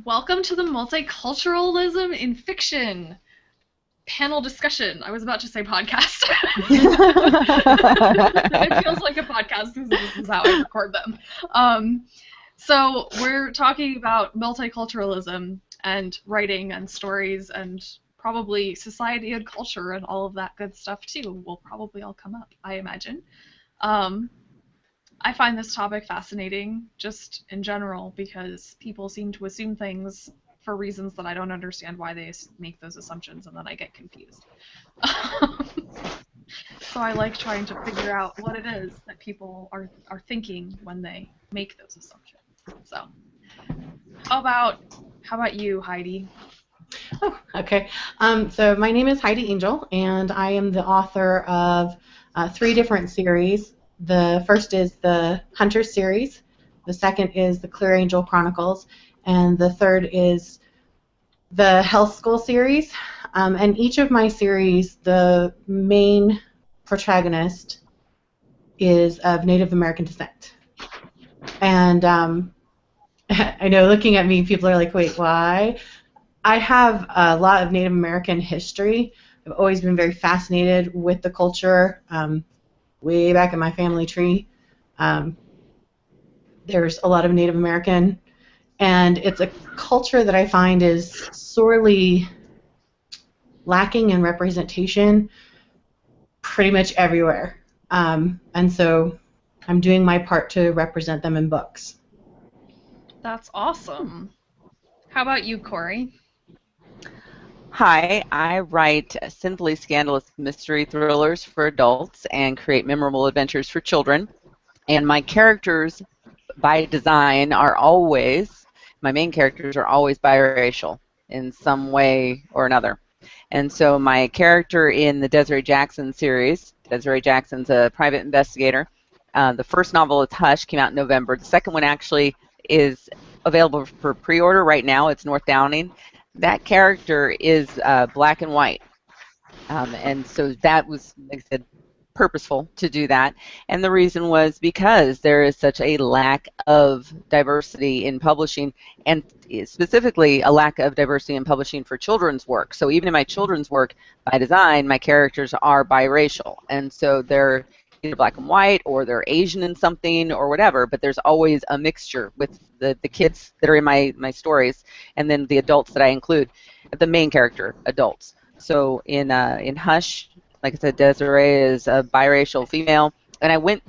Welcome to the Multiculturalism in Fiction panel discussion. I was about to say podcast. It feels like a podcast because this is how I record them. So we're talking about multiculturalism and writing and stories and probably society and culture and all of that good stuff too will probably all come up, I imagine. Um, I find this topic fascinating just in general because people seem to assume things for reasons that I don't understand why they make those assumptions, and then I get confused. So I like trying to figure out what it is that people are thinking when they make those assumptions. So how about you, Heidi? Oh, okay. So my name is Heidi Angel, and I am the author of three different series. The first is the Hunter series, the second is the Clear Angel Chronicles, and the third is the Health School series. And each of my series, the main protagonist is of Native American descent. And I know looking at me, people are like, wait, why? I have a lot of Native American history. I've always been very fascinated with the culture. Way back in my family tree, there's a lot of Native American, and it's a culture that I find is sorely lacking in representation pretty much everywhere. And so I'm doing my part to represent them in books. That's awesome. How about you, Corey? Hi, I write sinfully scandalous mystery thrillers for adults and create memorable adventures for children. And my characters, by design, my main characters are always biracial in some way or another. And so my character in the Desiree Jackson series, Desiree Jackson's a private investigator. The first novel is Hush, came out in November. The second one actually is available for pre-order right now. It's North Downing. That character is black and white. And so that was, like I said, purposeful to do that. And the reason was because there is such a lack of diversity in publishing, and specifically a lack of diversity in publishing for children's work. So even in my children's work, by design, my characters are biracial. And so they're either black and white or they're Asian in something or whatever, but there's always a mixture with the kids that are in my stories and then the adults that I include, the main character, adults. So in Hush, like I said, Desiree is a biracial female. And when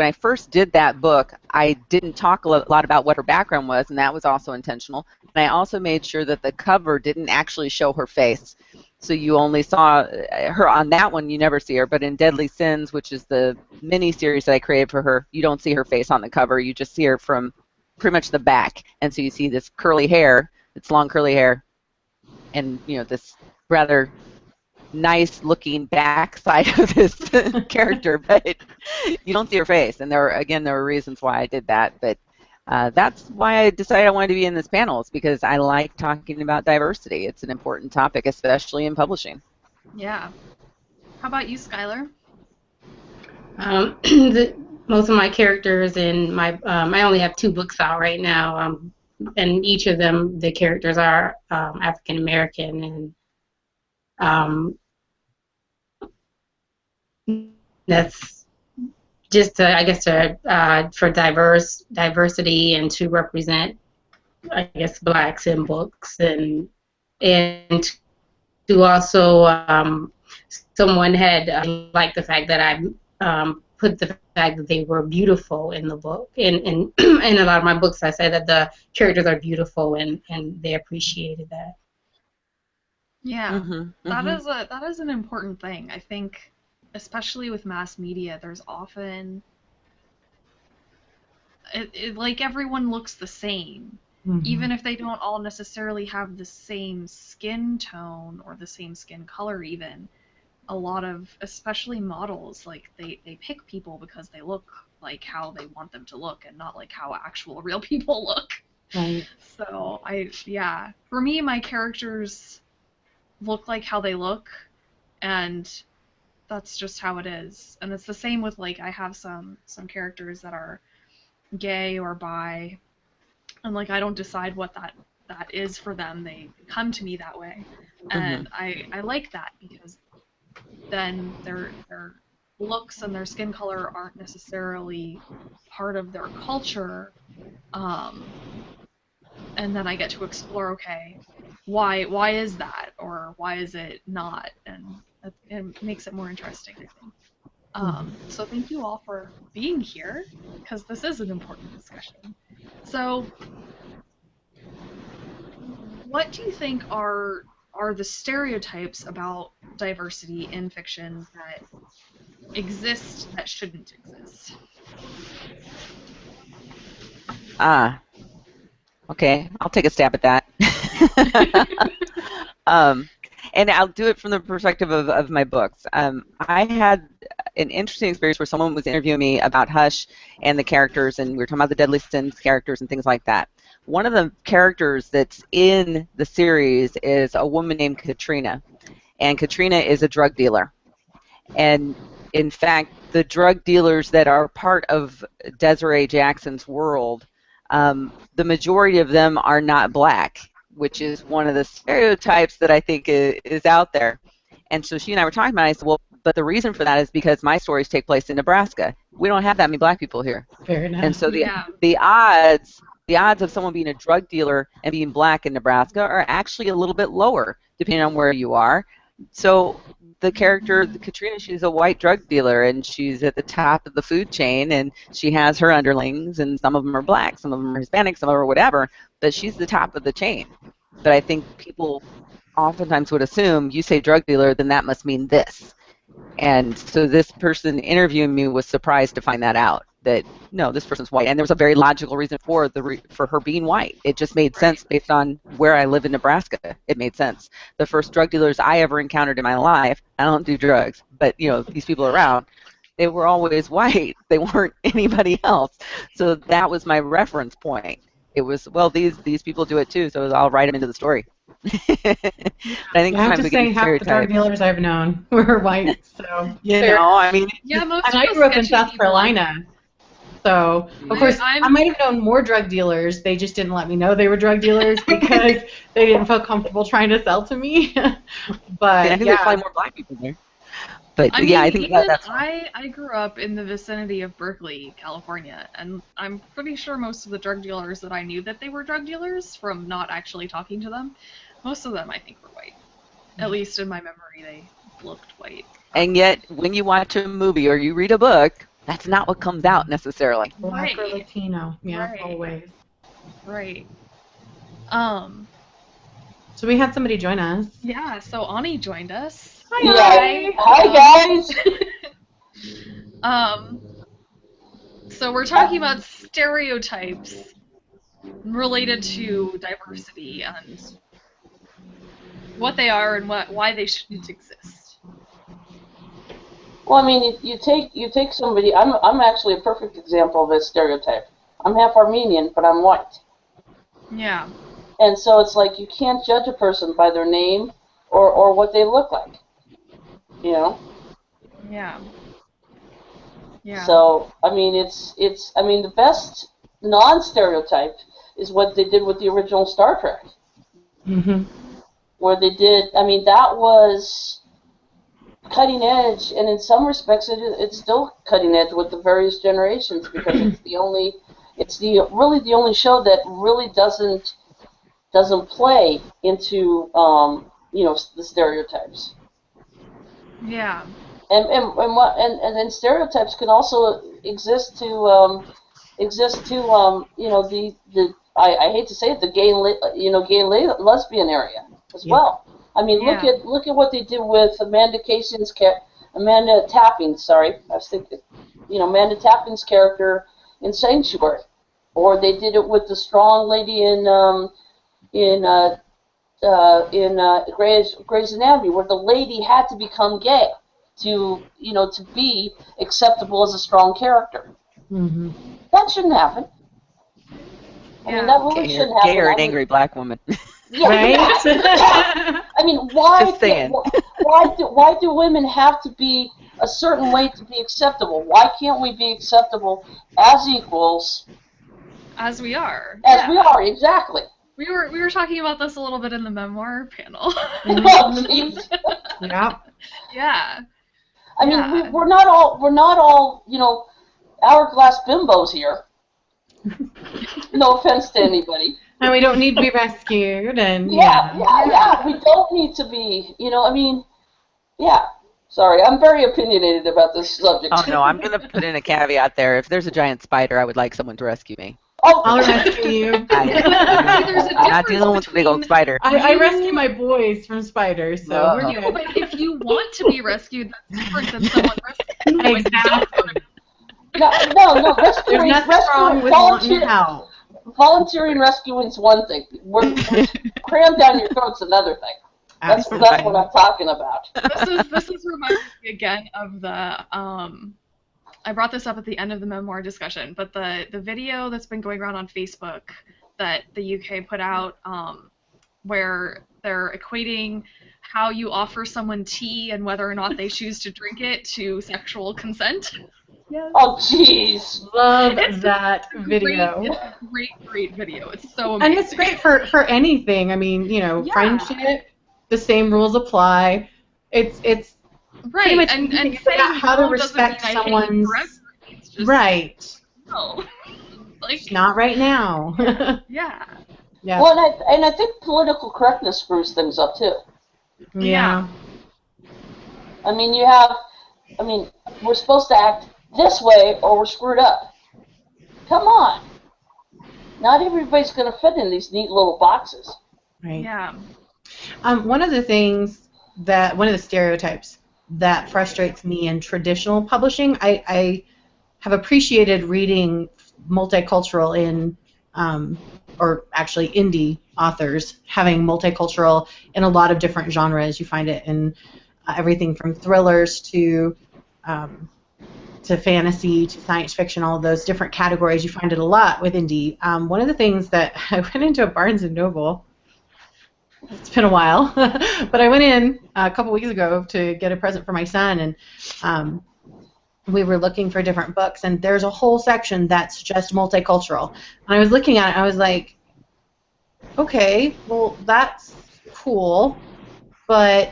I first did that book, I didn't talk a lot about what her background was, and that was also intentional. And I also made sure that the cover didn't actually show her face. So you only saw her on that one, you never see her. But in Deadly Sins, which is the mini-series that I created for her, you don't see her face on the cover. You just see her from pretty much the back. And so you see this curly hair, it's long curly hair, and this rather nice looking back side of this character, but you don't see her face. And there were reasons why I did that, but that's why I decided I wanted to be in this panel, is because I like talking about diversity. It's an important topic, especially in publishing. Yeah. How about you, Skylar? Most of my characters in I only have two books out right now, and each of them, the characters are African American, and that's just I guess for diversity and to represent, I guess, blacks in books, and to also someone had liked the fact that I put the fact that they were beautiful in the book. In a lot of my books, I say that the characters are beautiful, and they appreciated that. Yeah, Mm-hmm, that is an important thing. I think, especially with mass media, there's often like everyone looks the same, even if they don't all necessarily have the same skin tone or the same skin color even. A lot of, especially models, like they pick people because they look like how they want them to look and not like how actual real people look. Right. So yeah, for me, my characters look like how they look, and that's just how it is. And it's the same with, like, I have some characters that are gay or bi, and like I don't decide what that that is for them. They come to me that way, and I like that because then their looks and their skin color aren't necessarily part of their culture, and then I get to explore, okay, why is that, or why is it not, and it makes it more interesting, I think. So thank you all for being here, because this is an important discussion. So what do you think are the stereotypes about diversity in fiction that exist that shouldn't exist? Okay, I'll take a stab at that. And I'll do it from the perspective of my books. I had an interesting experience where someone was interviewing me about Hush and the characters, and we were talking about the Deadly Sins characters and things like that. One of the characters that's in the series is a woman named Katrina, and Katrina is a drug dealer. And in fact, the drug dealers that are part of Desiree Jackson's world, the majority of them are not black, which is one of the stereotypes that I think is out there. And so she and I were talking about it. I said, well, but the reason for that is because my stories take place in Nebraska. We don't have that many black people here. Fair enough. And so the odds of someone being a drug dealer and being black in Nebraska are actually a little bit lower, depending on where you are. So the character, Katrina, she's a white drug dealer, and she's at the top of the food chain, and she has her underlings, and some of them are black, some of them are Hispanic, some of them are whatever, but she's the top of the chain. But I think people oftentimes would assume, you say drug dealer, then that must mean this. And so this person interviewing me was surprised to find that out, that no, this person's white. And there was a very logical reason for her being white. It just made sense based on where I live in Nebraska. It made sense. The first drug dealers I ever encountered in my life, I don't do drugs, but these people around, they were always white. They weren't anybody else. So that was my reference point. It was, well, these people do it too, so I'll write them into the story. I think I have to say half the drug dealers I've known were white, so I mean, most. And I grew up in South Carolina, so of course I might have known more drug dealers. They just didn't let me know they were drug dealers because they didn't feel comfortable trying to sell to me. But I think there's probably more black people there. But I mean, I think that's. I grew up in the vicinity of Berkeley, California, and I'm pretty sure most of the drug dealers that I knew that they were drug dealers from not actually talking to them. Most of them, I think, were white. At least in my memory, they looked white. And yet, when you watch a movie or you read a book, that's not what comes out necessarily. Black or Latino, right. Always. Right. So we had somebody join us. Yeah, so Ani joined us. Hi guys. So we're talking about stereotypes related to diversity and what they are and why they shouldn't exist. Well, I mean, you take somebody. I'm actually a perfect example of a stereotype. I'm half Armenian, but I'm white. Yeah. And so it's like you can't judge a person by their name or what they look like. Yeah. So I mean, the best non-stereotype is what they did with the original Star Trek. Mm-hmm. Where they did. I mean, that was cutting edge, and in some respects, it's still cutting edge with the various generations because it's really the only show that really doesn't play into the stereotypes. Yeah. And stereotypes can also exist to I hate to say it, the gay and lesbian area as well. I mean, look at what they did with Amanda Tapping's Amanda Tapping's character in Sanctuary, or they did it with the strong lady in Grey's Anatomy, where the lady had to become gay to be acceptable as a strong character. Mm-hmm. That shouldn't happen. I mean, that really shouldn't happen. Gay or an angry black woman. Yeah, right? I mean, why do women have to be a certain way to be acceptable? Why can't we be acceptable as equals? As we are. As we are, exactly. we were talking about this a little bit in the memoir panel. Oh, jeez. Yeah. Yeah. I mean, Yeah. we're not all, you know, hourglass bimbos here. No offense to anybody. And we don't need to be rescued, and Yeah. We don't need to be, you know, I mean, yeah. Sorry, I'm very opinionated about this subject. Oh no, I'm going to put in a caveat there. If there's a giant spider, I would like someone to rescue me. Oh, I'll rescue you. There's a I'm not difference dealing with a big old between- spider. I rescue my boys from spiders, so No. we're Yeah, good. but if you want to be rescued, that's different than someone rescuing you. when you don't want to. no. There's Rescuing, nothing wrong with wanting help. volunteering rescuing is one thing. We're crammed down your throat's another thing. That's what I'm talking about. This is reminding me again of the I brought this up at the end of the memoir discussion, but the video that's been going around on Facebook that the UK put out, where they're equating how you offer someone tea and whether or not they choose to drink it to sexual consent. Yes. Oh, jeez. Love It's that video. It's a great video. It's so amazing. And it's great for anything. I mean, you know, Yeah. friendship, the same rules apply. It's right, much and saying saying how to no doesn't mean respect I hate you someone's forever. It's just, right. No. Like, Not right now. yeah. Yeah. Well, and I think political correctness screws things up too. Yeah. I mean, we're supposed to act this way or we're screwed up. Come on. Not everybody's going to fit in these neat little boxes. Right. Yeah. One of the stereotypes that frustrates me in traditional publishing, I have appreciated reading multicultural in, or actually indie authors having multicultural in a lot of different genres. You find it in everything from thrillers to fantasy to science fiction, all of those different categories. You find it a lot with indie. One of the things that I went into a Barnes & Noble, it's been a while, but I went in a couple weeks ago to get a present for my son, and we were looking for different books, and there's a whole section that's just multicultural. And I was looking at it, I was like, okay, well, that's cool, but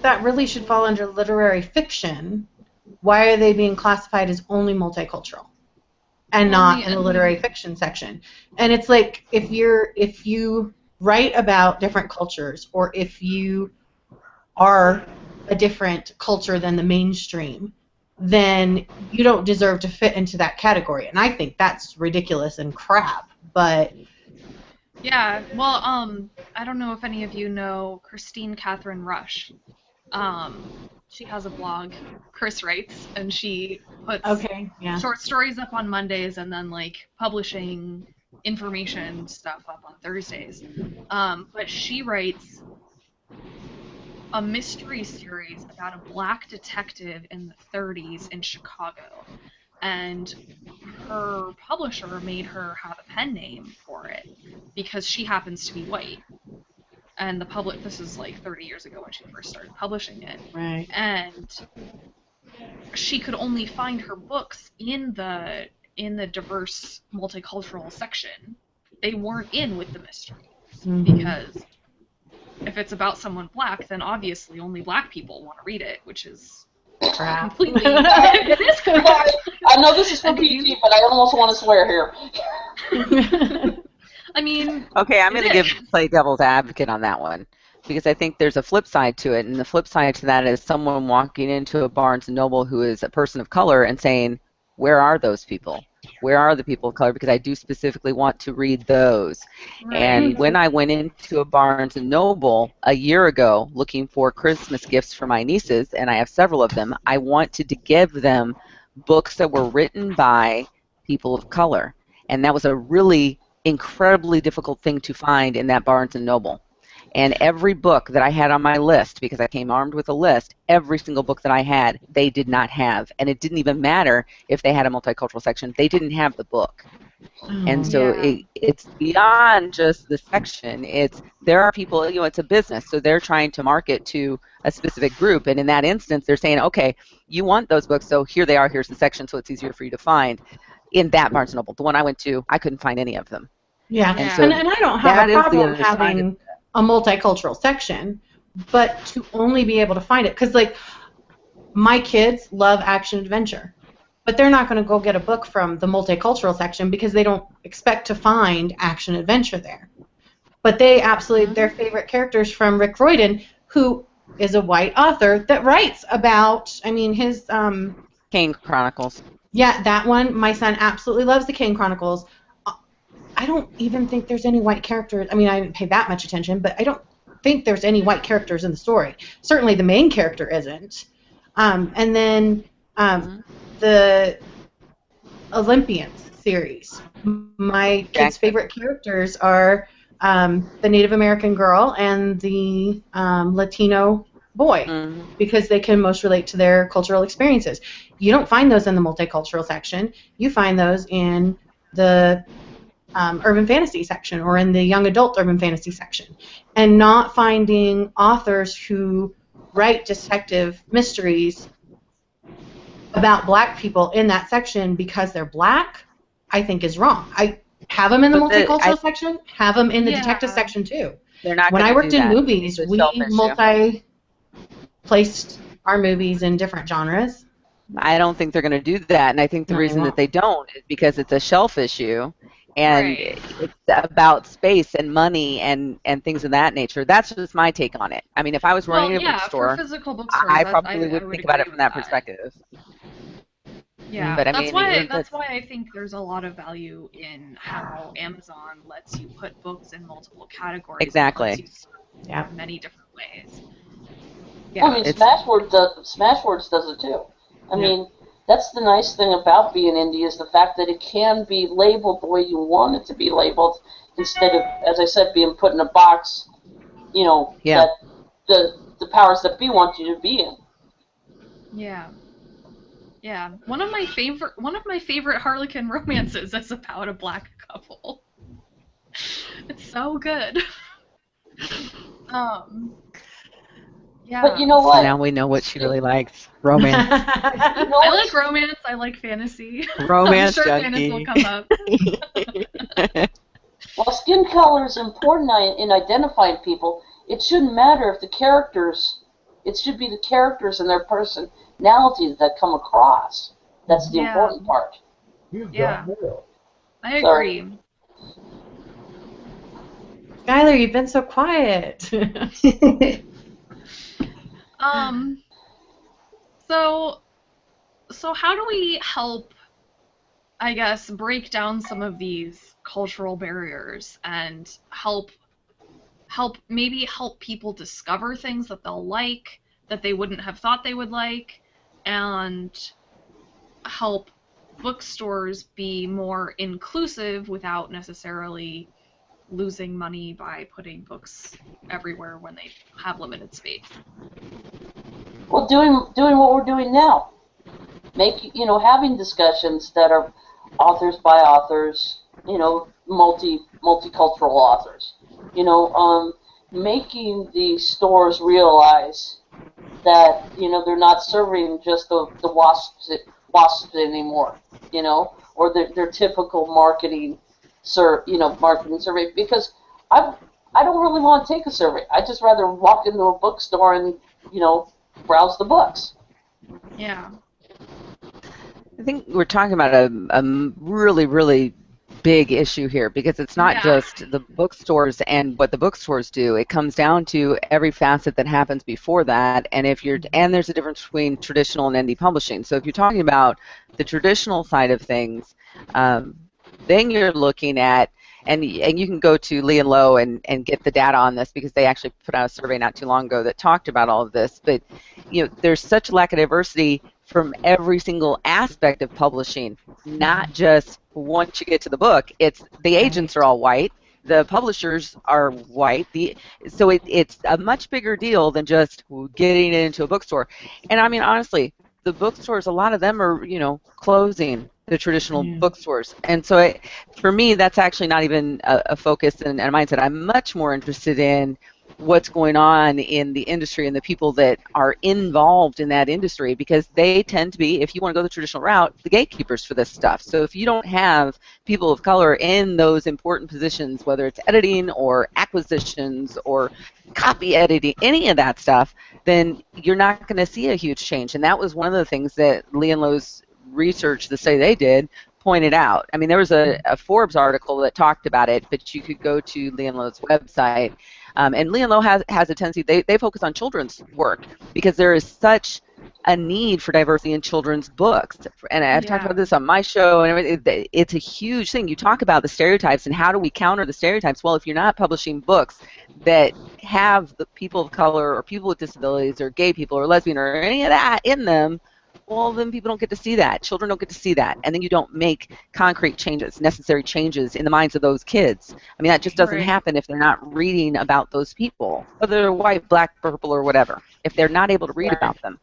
that really should fall under literary fiction. Why are they being classified as only multicultural and not in the literary fiction section? And it's like, if you write about different cultures, or if you are a different culture than the mainstream, then you don't deserve to fit into that category. And I think that's ridiculous and crap. But Yeah. Well, I don't know if any of you know Christine Catherine Rush. She has a blog, Chris Writes, and she puts short stories up on Mondays and then like publishing information stuff up on Thursdays. But she writes a mystery series about a black detective in the 30s in Chicago. And her publisher made her have a pen name for it because she happens to be white. And this is like 30 years ago when she first started publishing it. right. And she could only find her books in the diverse multicultural section. They weren't in with the mysteries because if it's about someone black, then obviously only black people want to read it, which is Crap. completely it is correct. I know this is for PG, but I almost want to swear here. I mean, Okay, I'm going to play devil's advocate on that one because I think there's a flip side to it, and the flip side to that is someone walking into a Barnes & Noble who is a person of color and saying, where are those people? Where are the people of color? Because I do specifically want to read those. right. And when I went into a Barnes & Noble a year ago looking for Christmas gifts for my nieces, and I have several of them, I wanted to give them books that were written by people of color. And that was a really incredibly difficult thing to find in that Barnes & Noble. And every book that I had on my list, because I came armed with a list, every single book that I had, they did not have. And it didn't even matter if they had a multicultural section. They didn't have the book. And so it's beyond just the section. There are people, it's a business, so they're trying to market to a specific group. And in that instance, they're saying, okay, you want those books, so here they are, here's the section, so it's easier for you to find. In that Barnes & Noble, the one I went to, I couldn't find any of them. Yeah, And Yeah. so and I don't have that a is the problem other side of having a multicultural section, but to only be able to find it, because like my kids love action adventure, but they're not going to go get a book from the multicultural section because they don't expect to find action adventure there. But they absolutely, their favorite characters from Rick Riordan, who is a white author that writes about, I mean, his, Kane Chronicles. yeah, that one, my son absolutely loves the Kane Chronicles. I don't even think there's any white characters. I mean, I didn't pay that much attention, but I don't think there's any white characters in the story. Certainly the main character isn't. And then the Olympians series. My kids' favorite characters are the Native American girl and the Latino boy, because they can most relate to their cultural experiences. You don't find those in the multicultural section. You find those in the urban fantasy section or in the young adult urban fantasy section. And not finding authors who write detective mysteries about black people in that section because they're black, I think is wrong. I have them in the multicultural section, have them in the detective section too. They're not when I worked in movies, It's a we self issue. multi-placed our movies in different genres. I don't think they're going to do that, and I think the reason that they don't is because it's a shelf issue, and it's about space and money and things of that nature. That's just my take on it. I mean, if I was running a bookstore, for physical bookstores, I probably would think about it from that with perspective. Yeah, but I that's mean, why I think there's a lot of value in how Amazon lets you put books in multiple categories. Exactly. And lets you serve in many different ways. Yeah, I mean, Smashwords does it too. I mean, that's the nice thing about being indie is the fact that it can be labeled the way you want it to be labeled instead of, as I said, being put in a box, you know, that the powers that be want you to be in. Yeah. Yeah. One of my favorite Harlequin romances is about a black couple. It's so good. Yeah. But you know what? So now we know what she really likes. Romance. I like romance. I like fantasy. Romance I'm sure junkie. fantasy will come up. While skin color is important in identifying people, it shouldn't matter if the characters. It should be the characters and their personalities that come across. That's the important part. Yeah. I agree. Skylar, you've been so quiet. So how do we help, I guess, break down some of these cultural barriers and help people discover things that they'll like, that they wouldn't have thought they would like, and help bookstores be more inclusive without necessarily losing money by putting books everywhere when they have limited space? Well, doing what we're doing now. Having discussions that are authors by authors, multicultural authors. Making the stores realize that, they're not serving just the wasps anymore, or their typical marketing survey, because I don't really want to take a survey. I'd just rather walk into a bookstore and, browse the books. Yeah. I think we're talking about a really, really big issue here, because it's not just the bookstores and what the bookstores do. It comes down to every facet that happens before that, and there's a difference between traditional and indie publishing. So if you're talking about the traditional side of things, then you're looking at, and you can go to Lee and Low and get the data on this, because they actually put out a survey not too long ago that talked about all of this. But there's such a lack of diversity from every single aspect of publishing, not just once you get to the book. It's the agents are all white, the publishers are white, so it's a much bigger deal than just getting it into a bookstore. And I mean, honestly, the bookstores, a lot of them are closing, the traditional bookstores. And so for me, that's actually not even a focus and a mindset. I'm much more interested in what's going on in the industry and the people that are involved in that industry, because they tend to be, if you want to go the traditional route, the gatekeepers for this stuff. So if you don't have people of color in those important positions, whether it's editing or acquisitions or copy editing, any of that stuff, then you're not going to see a huge change. And that was one of the things that Lee and Lowe's research, the study they did, pointed out. I mean, there was a Forbes article that talked about it, but you could go to Lee and Lowe's website. And Lee and Lowe has a tendency, they focus on children's work because there is such a need for diversity in children's books. And I've talked about this on my show, and everything. It's a huge thing. You talk about the stereotypes and how do we counter the stereotypes. Well, if you're not publishing books that have the people of color or people with disabilities or gay people or lesbian or any of that in them, well, then people don't get to see that. Children don't get to see that. And then you don't make concrete changes, necessary changes in the minds of those kids. I mean, that just doesn't happen if they're not reading about those people, whether they're white, black, purple, or whatever. If they're not able to read about them,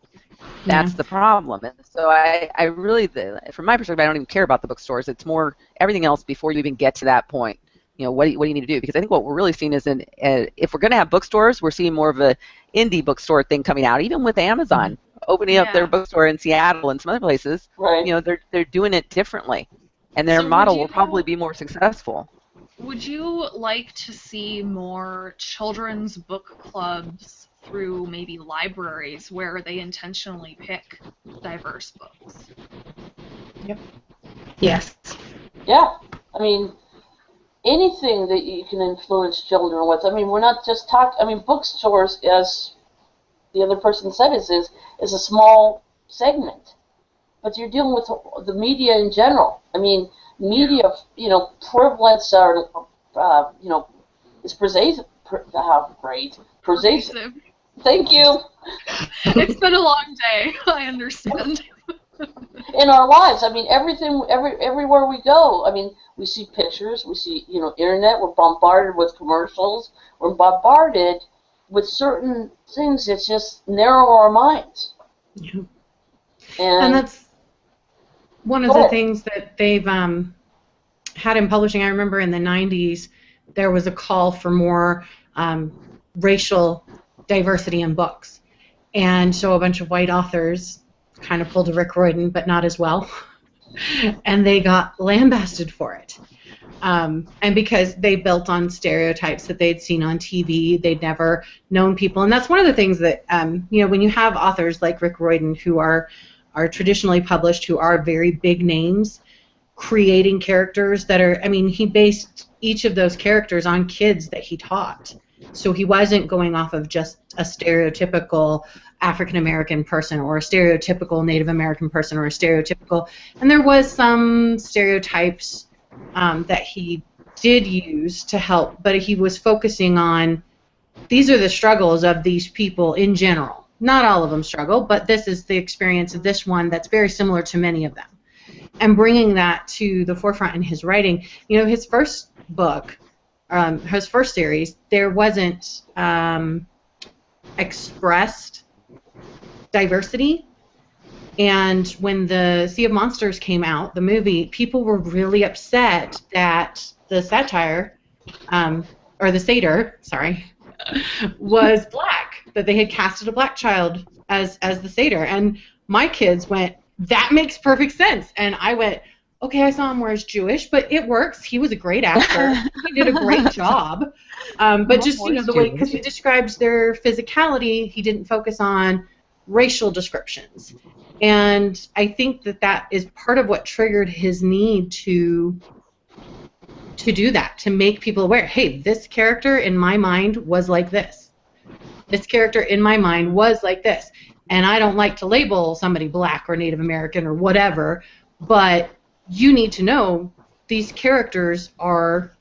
that's the problem. And so I really, from my perspective, I don't even care about the bookstores. It's more everything else before you even get to that point. You know, what do you need to do? Because I think what we're really seeing is, if we're going to have bookstores, we're seeing more of a indie bookstore thing coming out, even with Amazon opening up their bookstore in Seattle and some other places. Right. You know, they're doing it differently, and their model will probably be more successful. Would you like to see more children's book clubs through maybe libraries where they intentionally pick diverse books? Yep. Yes. Yeah. I mean, anything that you can influence children with. I mean, we're not just talking. I mean, bookstores, as the other person said, is a small segment, but you're dealing with the media in general. I mean, media, prevalence are, is pervasive. Pervasive. Thank you. It's been a long day. I understand. In our lives, I mean, everywhere we go. I mean, we see pictures, we see, internet. We're bombarded with commercials. We're bombarded with certain things that just narrow our minds. Yeah. And that's one of the things that they've had in publishing. I remember in the 90s, there was a call for more racial diversity in books. And so a bunch of white authors kind of pulled a Rick Riordan, but not as well. And they got lambasted for it. And because they built on stereotypes that they'd seen on TV, they'd never known people. And that's one of the things that, when you have authors like Rick Riordan who are traditionally published, who are very big names, creating characters that are, he based each of those characters on kids that he taught. So he wasn't going off of just a stereotypical African American person or a stereotypical Native American person or a stereotypical, and there was some stereotypes that he did use to help, but he was focusing on these are the struggles of these people in general. Not all of them struggle, but this is the experience of this one that's very similar to many of them. And bringing that to the forefront in his writing, his first book, his first series, there wasn't expressed diversity. And when the Sea of Monsters came out, the movie, people were really upset that the satyr, or the satyr, sorry, was black, that they had casted a black child as the satyr. And my kids went, that makes perfect sense. And I went, okay, I saw him where he's Jewish, but it works. He was a great actor. He did a great job. But just, the way, because he describes their physicality, he didn't focus on racial descriptions. And I think that is part of what triggered his need to do that, to make people aware, hey, this character in my mind was like this. This character in my mind was like this. And I don't like to label somebody black or Native American or whatever, but you need to know these characters are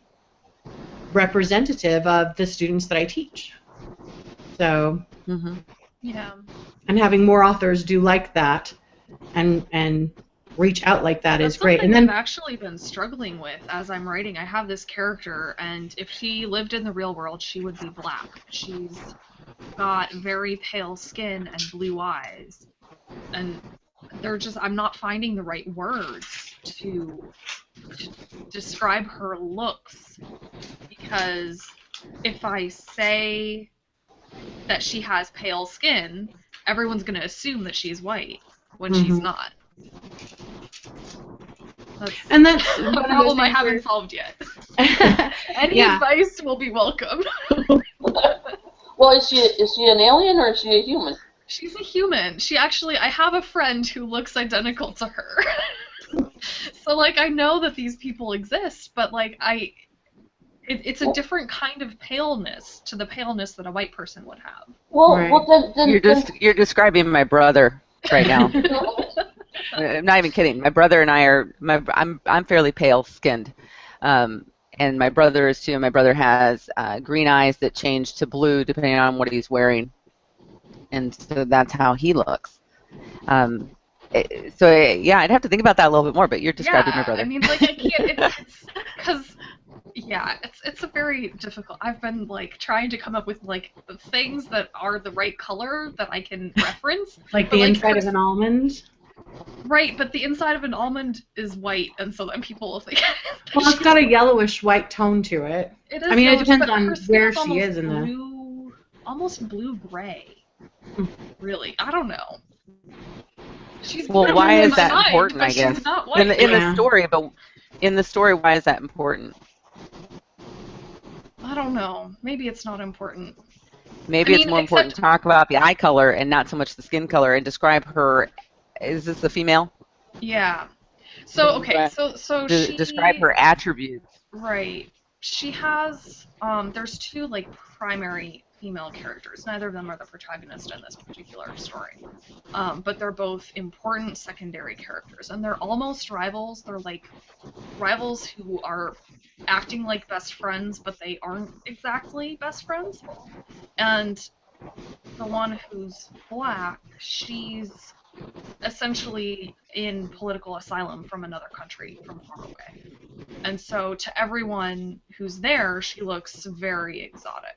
representative of the students that I teach. So, yeah. And having more authors do like that and reach out like that is great. And then I've actually been struggling with as I'm writing. I have this character, and if she lived in the real world, she would be black. She's got very pale skin and blue eyes, and I'm not finding the right words to describe her looks, because if I say that she has pale skin, everyone's going to assume that she's white when she's not. And that's a one problem I of those haven't solved yet. Any Yeah. advice will be welcome. Well, is she an alien or is she a human? She's a human. I have a friend who looks identical to her. So, like, I know that these people exist, but, like, it's a different kind of paleness to the paleness that a white person would have. Well, Right. well You're describing my brother right now. I'm not even kidding. My brother and I are. I'm fairly pale skinned, and my brother is too. My brother has green eyes that change to blue depending on what he's wearing, and so that's how he looks. Yeah, I'd have to think about that a little bit more. But you're describing my brother. I mean, like, I can't. It's because. Yeah, it's a very difficult. I've been like trying to come up with like the things that are the right color that I can reference. Like the inside of an almond. Right, but the inside of an almond is white, and so then people will think. Well, it's got a yellowish white tone to it. It is I mean, it yellowish, depends but on her skin where is she almost is in the. blue, almost blue-gray. Really, I don't know. She's Well, why is that mind, important? but I guess she's not white. in the story, but in the story, why is that important? I don't know. Maybe it's not important. Maybe it's more important to talk about the eye color and not so much the skin color, and describe her. Is this a female? Yeah. So okay. So she describe her attributes. Right. She has. There's two like primary female characters. Neither of them are the protagonist in this particular story. But they're both important secondary characters, and they're almost rivals. They're like rivals who are acting like best friends, but they aren't exactly best friends. And the one who's black, she's essentially in political asylum from another country, from far away. And so to everyone who's there, she looks very exotic.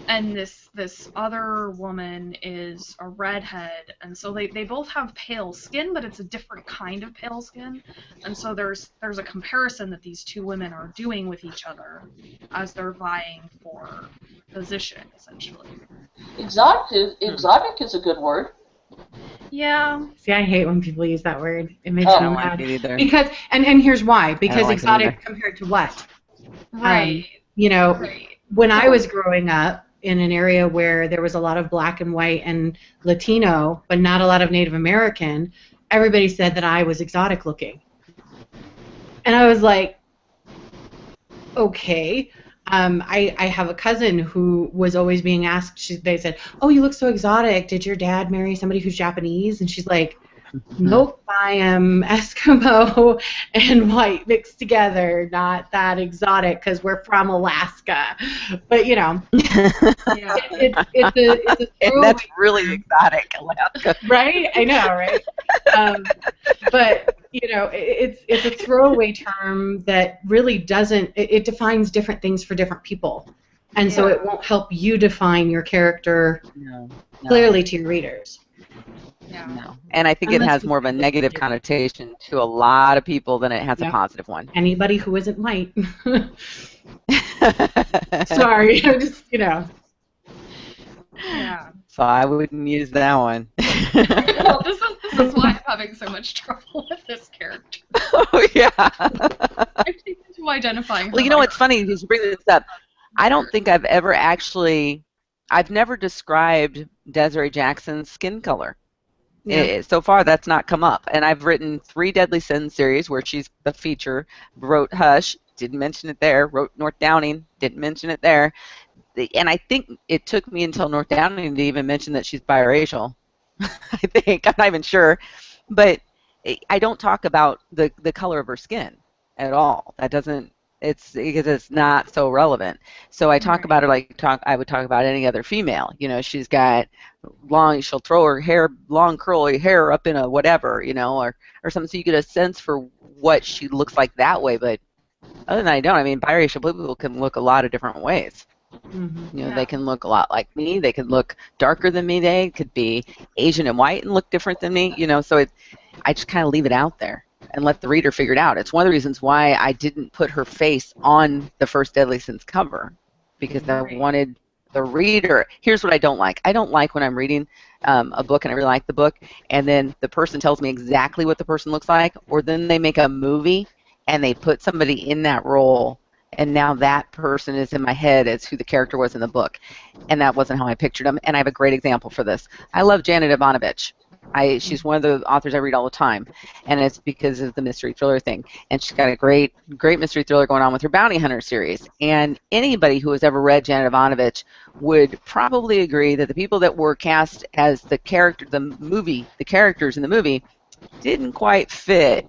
And this other woman is a redhead, and so they both have pale skin, but it's a different kind of pale skin. And so there's a comparison that these two women are doing with each other as they're vying for position, essentially. Exotic is a good word. Yeah. See, I hate when people use that word. It makes me mad. Like it either. Because and here's why. Because like exotic compared to what? Right. Right. When I was growing up in an area where there was a lot of black and white and Latino, but not a lot of Native American, everybody said that I was exotic looking. And I was like, okay. I have a cousin who was always being asked, they said, oh, you look so exotic. Did your dad marry somebody who's Japanese? And she's like, nope, I am Eskimo and white mixed together, not that exotic because we're from Alaska. But, yeah. it's a and that's really exotic, Alaska. Right? I know, right? But, it's a throwaway term that really doesn't, it defines different things for different people. And so it won't help you define your character clearly to your readers. Yeah. No. And I think it has more of a negative connotation to a lot of people than it has a positive one. Anybody who isn't white. Sorry, I'm just, Yeah. So I wouldn't use that one. Well, this is why I'm having so much trouble with this character. Oh, yeah. I've taken to identifying her. Well, it's funny because you bring this up. I don't think I've never described Desiree Jackson's skin color. So far, that's not come up. And I've written 3 Deadly Sins series where she's the feature. Wrote Hush, didn't mention it there. Wrote North Downing, didn't mention it there. And I think it took me until North Downing to even mention that she's biracial. I think. I'm not even sure. But I don't talk about the color of her skin at all. That doesn't. It's because it's not so relevant. So I talk about her I would talk about any other female. She's got she'll throw her hair, long curly hair up in a whatever, or something, so you get a sense for what she looks like that way. But other than that, I don't. I mean, biracial people can look a lot of different ways. Mm-hmm. They can look a lot like me. They could look darker than me. They could be Asian and white and look different than me. So I just kind of leave it out there and let the reader figure it out. It's one of the reasons why I didn't put her face on the first Deadly Sins cover, because I Right. wanted the reader. Here's what I don't like. I don't like when I'm reading a book and I really like the book, and then the person tells me exactly what the person looks like, or then they make a movie and they put somebody in that role, and now that person is in my head as who the character was in the book, and that wasn't how I pictured them. And I have a great example for this. I love Janet Ivanovich. She's one of the authors I read all the time, and it's because of the mystery thriller thing. And she's got a great mystery thriller going on with her Bounty Hunter series. And anybody who has ever read Janet Ivanovich would probably agree that the people that were cast as the characters in the movie didn't quite fit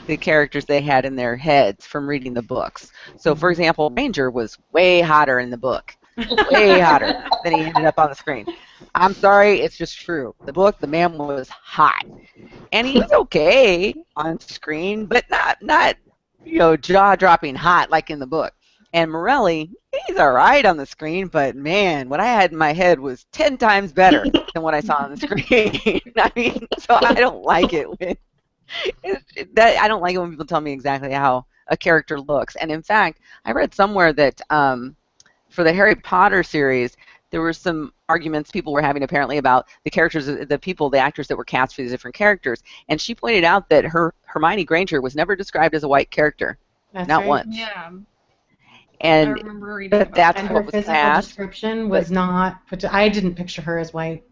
the characters they had in their heads from reading the books. So, for example, Ranger was way hotter in the book, way hotter than he ended up on the screen. I'm sorry, it's just true. The book, the man was hot, and he was okay on screen, but not jaw-dropping hot like in the book. And Morelli, he's all right on the screen, but man, what I had in my head was 10 times better than what I saw on the screen. I mean, so I don't like it when I don't like it when people tell me exactly how a character looks. And in fact, I read somewhere that for the Harry Potter series, there were some arguments people were having apparently about the characters, the actors that were cast for these different characters. And she pointed out that Hermione Granger was never described as a white character, That's not right. once. Yeah. I And remember reading but about that's And that. her what was physical cast. description was not put I didn't picture her as white.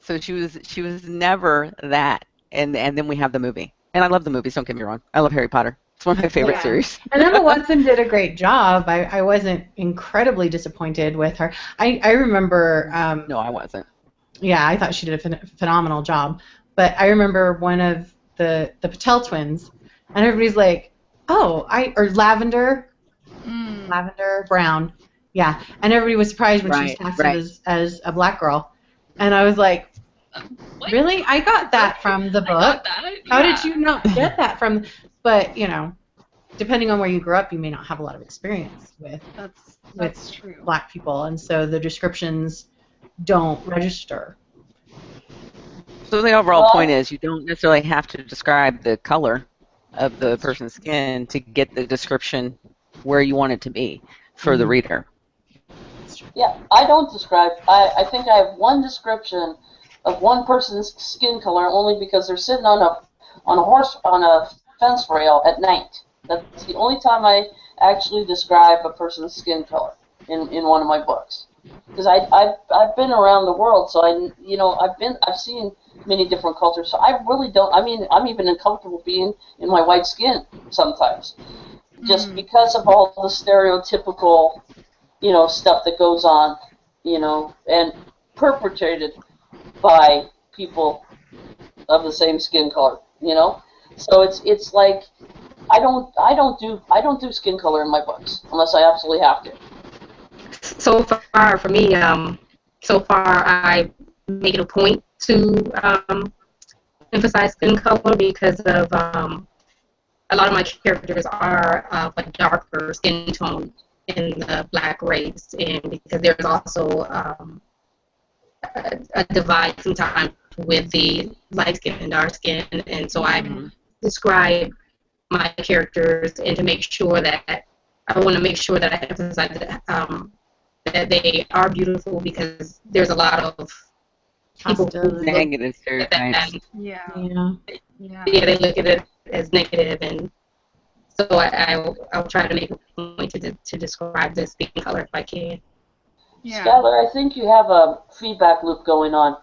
So she was never that. And then we have the movie. And I love the movies, don't get me wrong. I love Harry Potter. It's one of my favorite Yeah. series. And Emma Watson did a great job. I wasn't incredibly disappointed with her. I remember, No, I wasn't. yeah, I thought she did a phenomenal job. But I remember one of the Patel twins, and everybody's like, oh, or Lavender Brown. Yeah. And everybody was surprised when she was casted as a black girl. And I was like, What? really? I got that from the I got book. that. How Yeah. did you not get that from? But, depending on where you grew up, you may not have a lot of experience with That's true. black people, and so the descriptions don't register. So the overall point is you don't necessarily have to describe the color of the person's skin to get the description where you want it to be for the reader. Yeah, I don't describe. I think I have one description of one person's skin color only because they're sitting on a fence rail at night. That's the only time I actually describe a person's skin color in one of my books. Because I've been around the world, so I've seen many different cultures. So I really don't. I mean, I'm even uncomfortable being in my white skin sometimes, just because of all the stereotypical, stuff that goes on, and perpetrated by people of the same skin color, So it's like I don't do skin color in my books unless I absolutely have to. So far for me, I make it a point to emphasize skin color because of a lot of my characters are like darker skin tone in the black race, and because there's also a divide sometimes with the light skin and dark skin, and so I describe my characters and to make sure that I want to make sure that I emphasize that they are beautiful, because there's a lot of people who negative stereotypes. Yeah. They look at it as negative, and so I'll try to make a point to describe the skin color if I can. Yeah. Skylar, I think you have a feedback loop going on.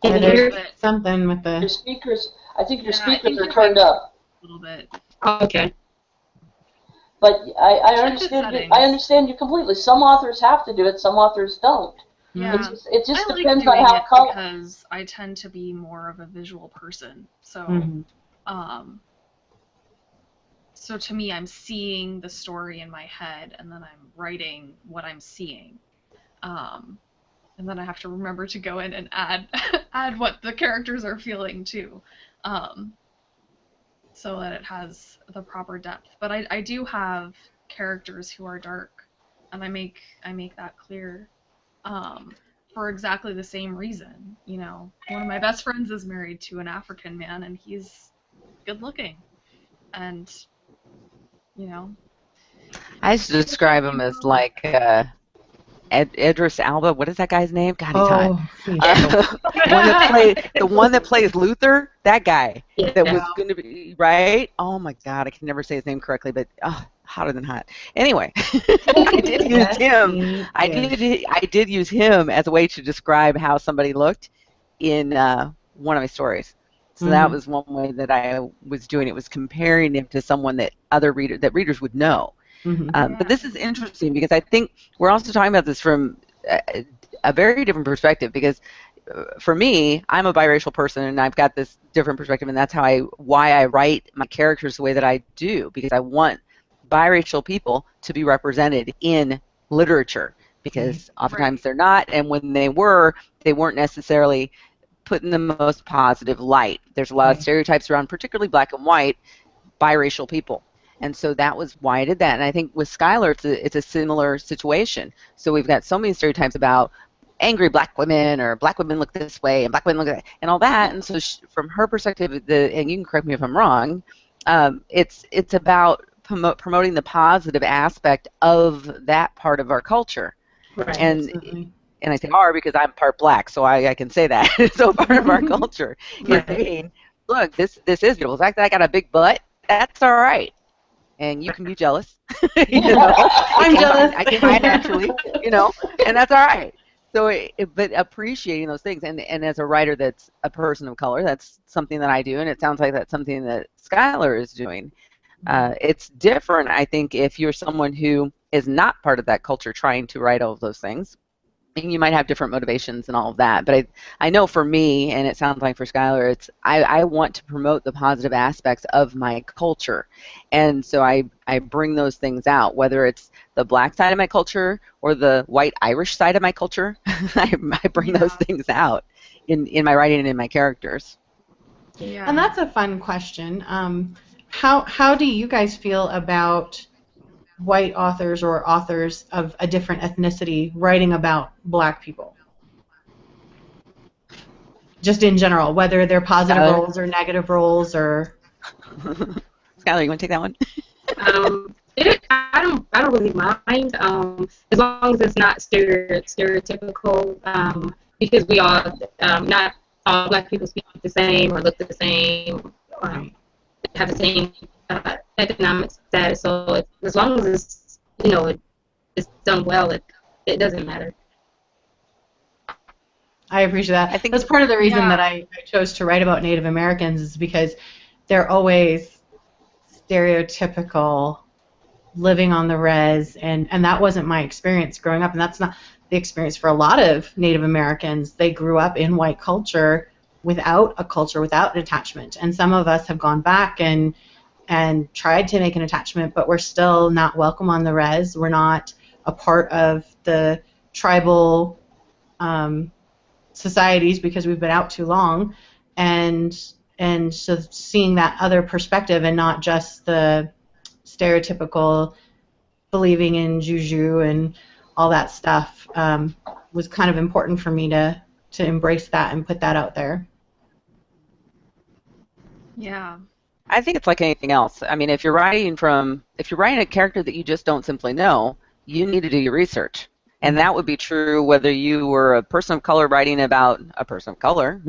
Yeah, there's something with Your the speakers. I think your Yeah, I speakers think are your turned up. A little bit. Okay. But I Check the understand. settings. I understand you completely. Some authors have to do it. Some authors don't. Yeah. It just I depends like on doing how it color. because I tend to be more of a visual person. So, so to me, I'm seeing the story in my head, and then I'm writing what I'm seeing. And then I have to remember to go in and add what the characters are feeling too, so that it has the proper depth. But I do have characters who are dark, and I make that clear, for exactly the same reason. One of my best friends is married to an African man, and he's good looking, and I used to describe him as like Idris Elba. What is that guy's name? God, he's hot. Oh, The one that plays Luther. That guy that Yeah. was going to be right. Oh my God, I can never say his name correctly, but hotter than hot. Anyway, I did use him. I did use him as a way to describe how somebody looked in one of my stories. So that was one way that I was doing it, was comparing him to someone that readers would know. But this is interesting because I think we're also talking about this from a very different perspective, because for me, I'm a biracial person and I've got this different perspective, and that's why I write my characters the way that I do, because I want biracial people to be represented in literature, because oftentimes they're not, and when they weren't necessarily put in the most positive light. There's a lot of stereotypes around, particularly black and white biracial people. And so that was why I did that. And I think with Skylar, it's a similar situation. So we've got so many stereotypes about angry black women, or black women look this way, and black women look that, and all that. And so from her perspective, and you can correct me if I'm wrong, it's about promoting the positive aspect of that part of our culture. Right. And I say "our" because I'm part black, so I can say that. So part of our culture is saying, look, this is beautiful. The fact that I got a big butt, that's all right. And you can be jealous. I'm jealous. I can buy it naturally, and that's all right. So, but appreciating those things, and as a writer that's a person of color, that's something that I do, and it sounds like that's something that Skylar is doing. It's different, I think, if you're someone who is not part of that culture trying to write all of those things. And you might have different motivations and all of that, but I know for me, and it sounds like for Skylar, it's I want to promote the positive aspects of my culture, and so I bring those things out, whether it's the black side of my culture or the white Irish side of my culture. I bring those things out in my writing and in my characters. Yeah. And that's a fun question. How do you guys feel about white authors or authors of a different ethnicity writing about black people? Just in general, whether they're positive roles or negative roles, or Skylar, you want to take that one? I don't really mind, as long as it's not stereotypical, because we all, not all black people speak the same or look the same, have the same economic status. So as long as it's it's done well, it doesn't matter. I appreciate that. I think that's part of the reason that I chose to write about Native Americans, is because they're always stereotypical, living on the res, and that wasn't my experience growing up, and that's not the experience for a lot of Native Americans. They grew up in white culture without a culture, without an attachment, and some of us have gone back and tried to make an attachment, but we're still not welcome on the res. We're not a part of the tribal societies because we've been out too long, and so seeing that other perspective and not just the stereotypical believing in juju and all that stuff was kind of important for me to embrace that and put that out there. Yeah. I think it's like anything else. I mean, if you're writing a character that you just don't simply know, you need to do your research. And that would be true whether you were a person of color writing about a person of color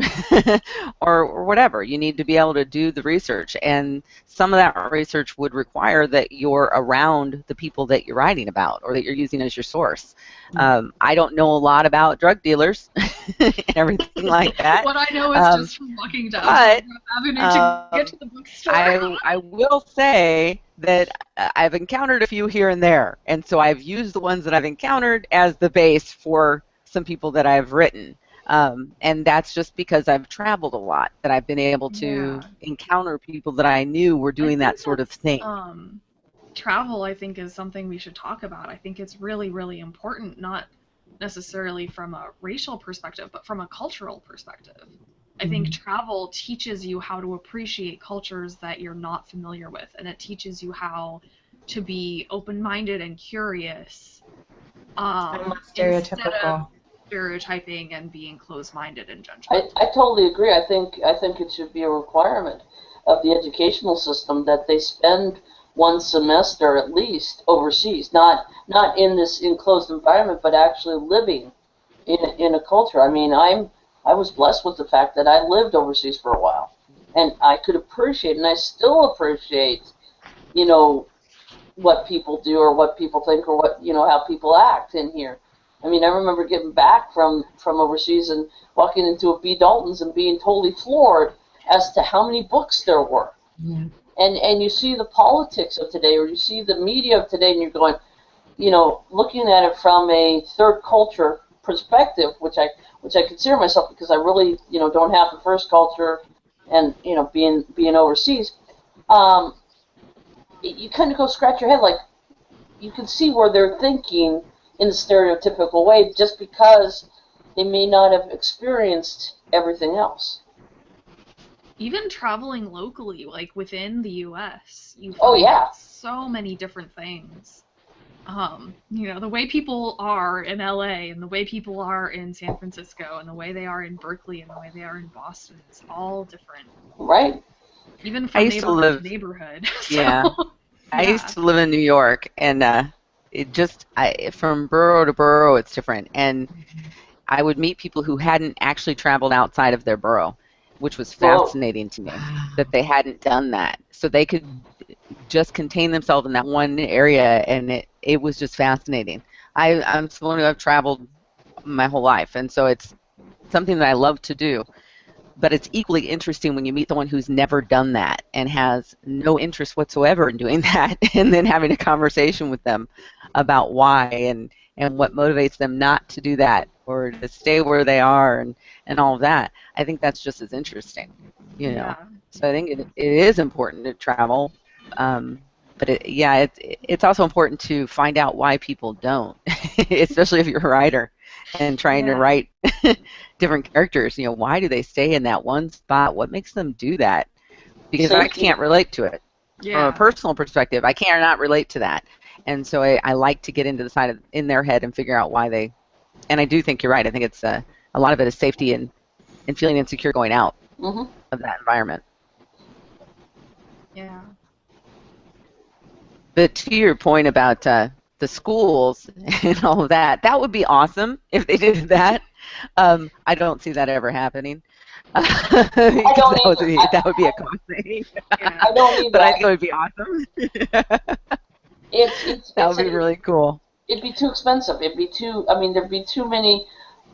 or whatever. You need to be able to do the research. And some of that research would require that you're around the people that you're writing about or that you're using as your source. I don't know a lot about drug dealers and everything like that. What I know is just from walking down the avenue to get to the bookstore. I will say that I've encountered a few here and there, and so I've used the ones that I've encountered as the base for some people that I've written, and that's just because I've traveled a lot, that I've been able to encounter people that I knew were doing that sort of thing. Travel, I think, is something we should talk about. I think it's really, really important, not necessarily from a racial perspective, but from a cultural perspective. I think travel teaches you how to appreciate cultures that you're not familiar with, and it teaches you how to be open-minded and curious instead of stereotyping and being closed-minded and judgmental. I totally agree. I think it should be a requirement of the educational system that they spend one semester at least overseas, not in this enclosed environment, but actually living in a culture. I mean, I was blessed with the fact that I lived overseas for a while, and I could appreciate, and I still appreciate, you know, what people do or what people think or what, you know, how people act in here. I mean, I remember getting back from overseas and walking into a B. Dalton's and being totally floored as to how many books there were. Yeah. And you see the politics of today, or you see the media of today, and you're going, you know, looking at it from a third culture perspective, which I consider myself, because I really, you know, don't have the first culture, and, you know, being overseas, you kind of go scratch your head, like, you can see where they're thinking in the stereotypical way, just because they may not have experienced everything else. Even traveling locally, like within the U.S., you Oh, find yeah. so many different things. You know, the way people are in LA and the way people are in San Francisco and the way they are in Berkeley and the way they are in Boston, it's all different. Right? Even I from used to neighborhood live, to neighborhood. yeah, So, I used yeah. to live in New York, and it just, from borough to borough, it's different. And I would meet people who hadn't actually traveled outside of their borough, which was Whoa. fascinating to me, Wow. that they hadn't done that. So they could just contain themselves in that one area, and it was just fascinating. I'm someone who I've traveled my whole life, and so it's something that I love to do. But it's equally interesting when you meet someone who's never done that and has no interest whatsoever in doing that, and then having a conversation with them about why and what motivates them not to do that or to stay where they are and all of that. I think that's just as interesting, you know. Yeah. So I think it is important to travel, but it's also important to find out why people don't, especially if you're a writer and trying to Yeah. write different characters. You know, why do they stay in that one spot? What makes them do that? Because I Safety. can't relate to it from a Yeah. personal perspective. I cannot relate to that, and so I like to get into the side of in their head and figure out why they. And I do think you're right. I think it's a lot of it is safety and feeling insecure going out Mm-hmm. of that environment. Yeah. But to your point about the schools and all of that, that would be awesome if they did that. I don't see that ever happening. I Because don't either. that would be a cost thing. Yeah. I don't need But I that. think it would be awesome. That would be really cool. It'd be too expensive. It'd be too, I mean, there'd be too many.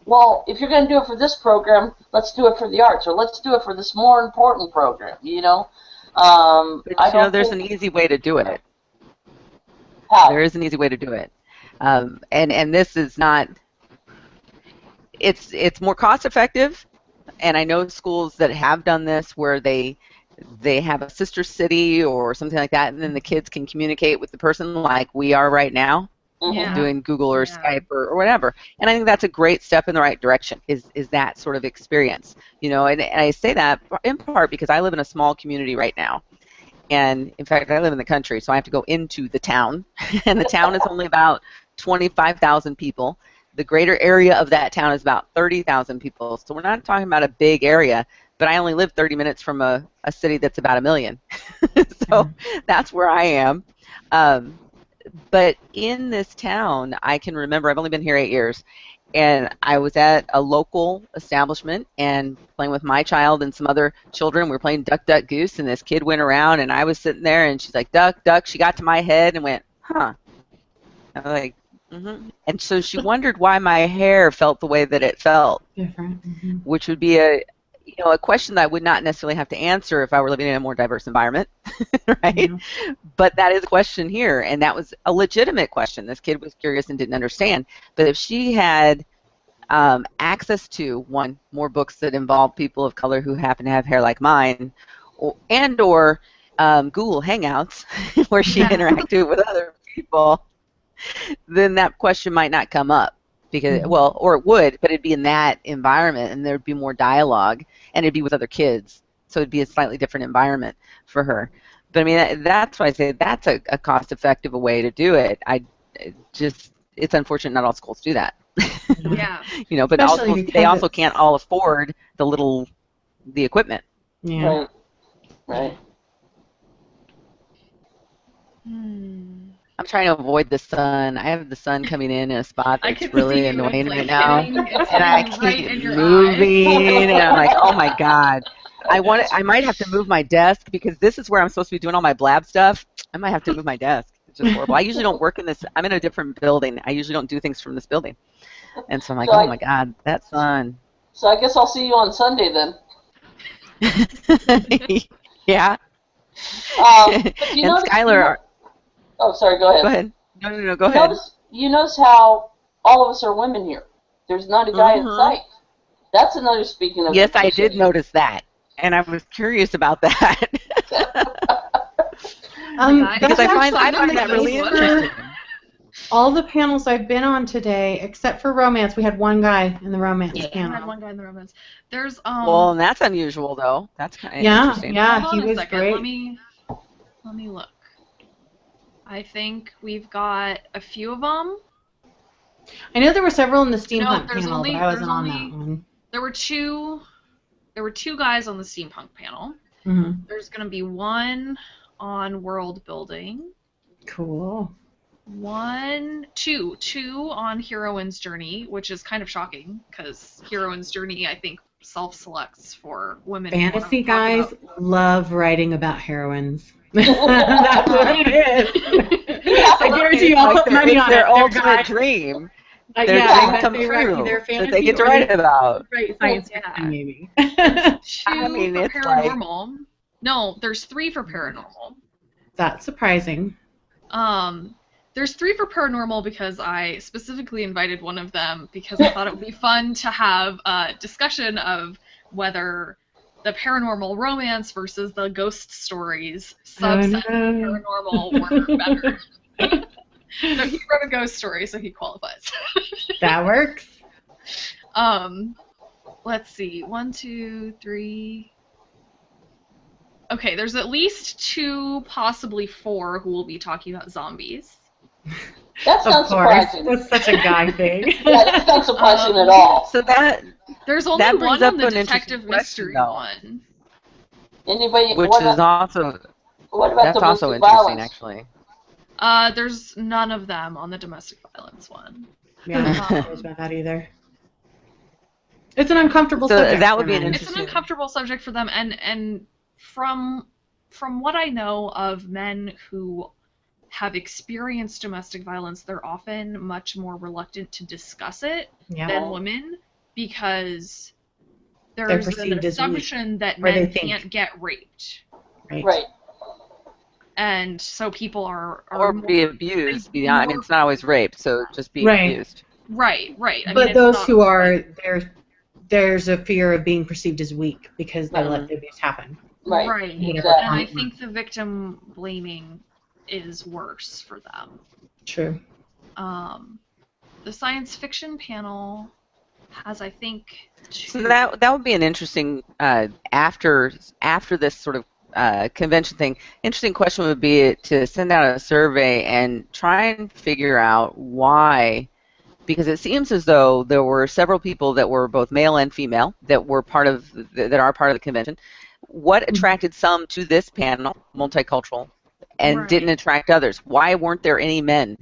Well, if you're going to do it for this program, let's do it for the arts, or let's do it for this more important program, you know? But I you know, don't there's an think. easy way to do it. How? There is an easy way to do it. And this is not, it's more cost effective. And I know schools that have done this where they have a sister city or something like that, and then the kids can communicate with the person like we are right now, Mm-hmm. Yeah. doing Google or Yeah. Skype or whatever. And I think that's a great step in the right direction, is that sort of experience. You know, and I say that in part because I live in a small community right now. And in fact, I live in the country, so I have to go into the town. And the town is only about 25,000 people. The greater area of that town is about 30,000 people. So we're not talking about a big area, but I only live 30 minutes from a city that's about 1 million. So that's where I am. But in this town, I can remember, I've only been here 8 years, and I was at a local establishment and playing with my child and some other children. We were playing Duck, Duck, Goose, and this kid went around, and I was sitting there, and she's like, Duck, Duck. She got to my head and went, huh. I was like, mm-hmm. And so she wondered why my hair felt the way that it felt, Different. Mm-hmm. which would be a question that I would not necessarily have to answer if I were living in a more diverse environment, right? Yeah. But that is a question here, and that was a legitimate question. This kid was curious and didn't understand. But if she had access to, one, more books that involve people of color who happen to have hair like mine, or Google Hangouts, where she interacted with other people, then that question might not come up. Because, well, or it would, but it'd be in that environment, and there'd be more dialogue, and it'd be with other kids, so it'd be a slightly different environment for her. But I mean, that's why I say that's a cost-effective way to do it. It's unfortunate not all schools do that. Yeah. You know, but Especially also, because they also it's- can't all afford the equipment. Yeah. Right. Right. I'm trying to avoid the sun. I have the sun coming in a spot I that's can really see you. annoying It's like right now, it's and I hitting right keep in your eyes. moving, and I'm like, oh my god. I might have to move my desk because this is where I'm supposed to be doing all my blab stuff. I might have to move my desk. It's just horrible. I usually don't work in this. I'm in a different building. I usually don't do things from this building, and so I'm like, So oh my god, that sun. So I guess I'll see you on Sunday then. Yeah. But you And notice, Skylar, oh, sorry, go ahead. go ahead. No, go ahead. You notice how all of us are women here. There's not a guy in sight. That's another speaking of. Yes, I did notice that, and I was curious about that. Because I find that really interesting. All the panels I've been on today, except for romance, we had one guy in the romance panel. We had one guy in the romance. There's Well, and that's unusual though. That's kind of interesting. Yeah, hold he on was a second. great. Let me look. I think we've got a few of them. I know there were several in the steampunk there's panel, only- but I wasn't there's on only- that one. There were two guys on the steampunk panel. Mm-hmm. There's going to be one on world building. Cool. Two on Heroine's Journey, which is kind of shocking because Heroine's Journey, I think, self-selects for women. Fantasy guys love writing about heroines. That's what it is. I guarantee you, I'll put money on their it. ultimate dream. Their dream come true that they get to write about. Right, science fiction, maybe. I mean, for it's paranormal. No, there's 3 for paranormal. That's surprising. There's 3 for paranormal because I specifically invited one of them because I thought it would be fun to have a discussion of whether the paranormal romance versus the ghost stories subset of paranormal were better. So he wrote a ghost story, so he qualifies. That works. Let's see. 1, 2, 3. Okay, there's at least 2, possibly 4, who will be talking about zombies. That's not surprising. That's such a guy thing. Yeah, that's not surprising at all. So there's only that one brings on up the an detective interesting mystery question, one. Anybody? Which is also what about that's domestic also interesting, violence? actually. There's none of them on the domestic violence one. Yeah, I'm not curious about that either. It's an uncomfortable So subject. that would be an It's interesting. an uncomfortable subject for them, and from what I know of men who have experienced domestic violence, they're often much more reluctant to discuss it than women because there's an assumption that men can't get raped. Right. And so people are or more, be abused. I mean, it's not always rape, so just be abused. Right. I but mean, those who are there's a fear of being perceived as weak because they let the abuse happen. Right. Exactly. And I think the victim blaming is worse for them. True. The science fiction panel has, I think, 2. So that would be an interesting after this sort of convention thing. Interesting question would be to send out a survey and try and figure out why. Because it seems as though there were several people that were both male and female that were that are part of the convention. What attracted some to this panel, multicultural, and didn't attract others? Why weren't there any men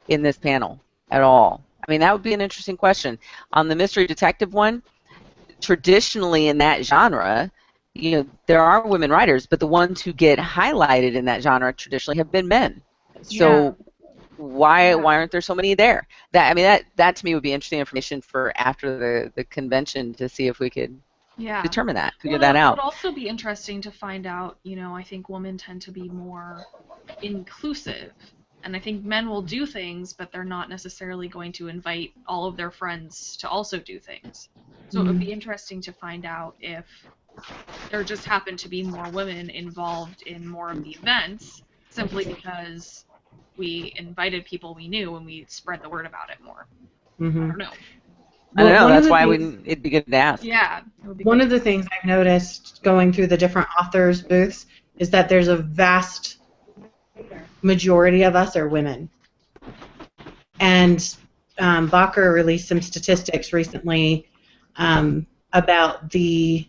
in this panel at all? I mean, that would be an interesting question. On the mystery detective one, traditionally in that genre, there are women writers, but the ones who get highlighted in that genre traditionally have been men. So why aren't there so many there? That to me would be interesting information for after the convention to see if we could determine that, figure that out. It would also be interesting to find out, I think women tend to be more inclusive. And I think men will do things, but they're not necessarily going to invite all of their friends to also do things. So it would be interesting to find out if there just happen to be more women involved in more of the events, simply because we invited people we knew and we spread the word about it more. Mm-hmm. I don't know. I don't know. That's why it'd be good to ask. Yeah. One of the things I've noticed going through the different authors' booths is that there's a vast majority of us are women. And Bacher released some statistics recently about the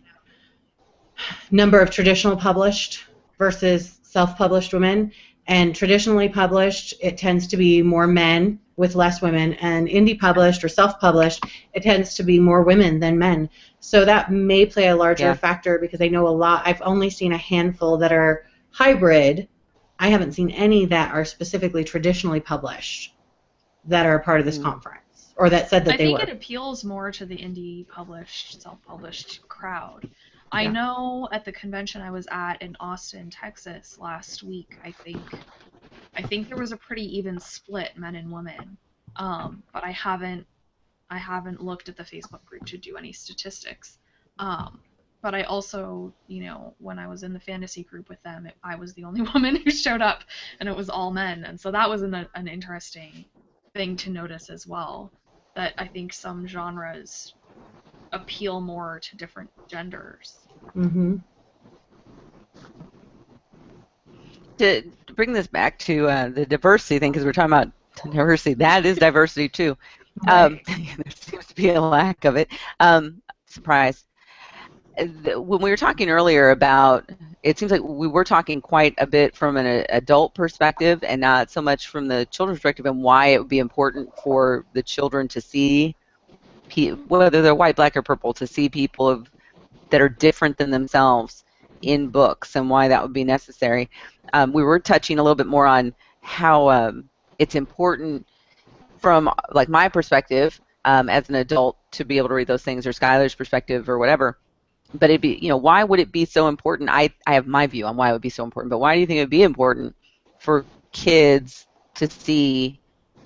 number of traditional published versus self-published women. And traditionally published, it tends to be more men with less women, and indie published or self-published, it tends to be more women than men. So that may play a larger factor, because I know a lot. I've only seen a handful that are hybrid. I haven't seen any that are specifically traditionally published that are a part of this conference, or that said that they were. I think it appeals more to the indie published, self-published crowd. I know at the convention I was at in Austin, Texas last week, I think there was a pretty even split, men and women. But I haven't looked at the Facebook group to do any statistics. But I also, when I was in the fantasy group with them, I was the only woman who showed up, and it was all men. And so that was an interesting thing to notice as well, that I think some genres appeal more to different genders. Mm-hmm. To bring this back to the diversity thing, because we're talking about diversity, that is diversity too. Right. There seems to be a lack of it. Surprise. When we were talking earlier about, it seems like we were talking quite a bit from an adult perspective and not so much from the children's perspective, and why it would be important for the children to see, whether they're white, black, or purple, to see people that are different than themselves in books, and why that would be necessary. We were touching a little bit more on how it's important from, like, my perspective as an adult to be able to read those things, or Skylar's perspective, or whatever. But it'd be, why would it be so important? I have my view on why it would be so important, but why do you think it would be important for kids to see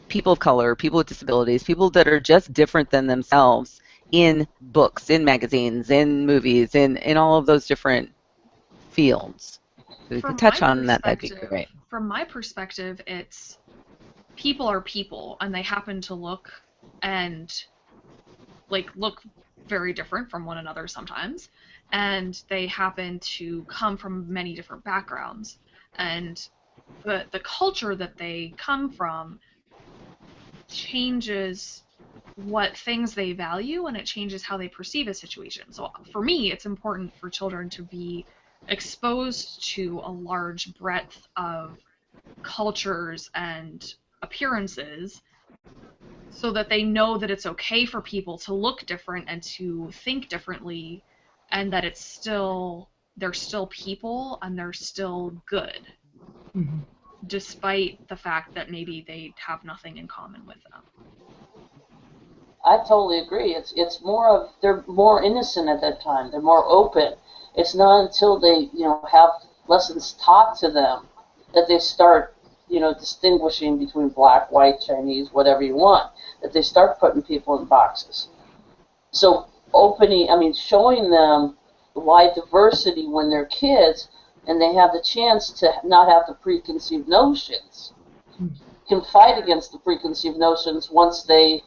people of color, people with disabilities, people that are just different than themselves in books, in magazines, in movies, in all of those different fields? If you could touch on that, that'd be great. From my perspective, it's people are people, and they happen to look very different from one another sometimes, and they happen to come from many different backgrounds, and the culture that they come from changes what things they value, and it changes how they perceive a situation. So for me, it's important for children to be exposed to a large breadth of cultures and appearances, so that they know that it's okay for people to look different and to think differently, and that they're still people, and they're still good, despite the fact that maybe they have nothing in common with them. I totally agree. It's more of, they're more innocent at that time. They're more open. It's not until they have lessons taught to them that they start distinguishing between black, white, Chinese, whatever you want, that they start putting people in boxes. So showing them the wide diversity when they're kids, and they have the chance to not have the preconceived notions, can fight against the preconceived notions once they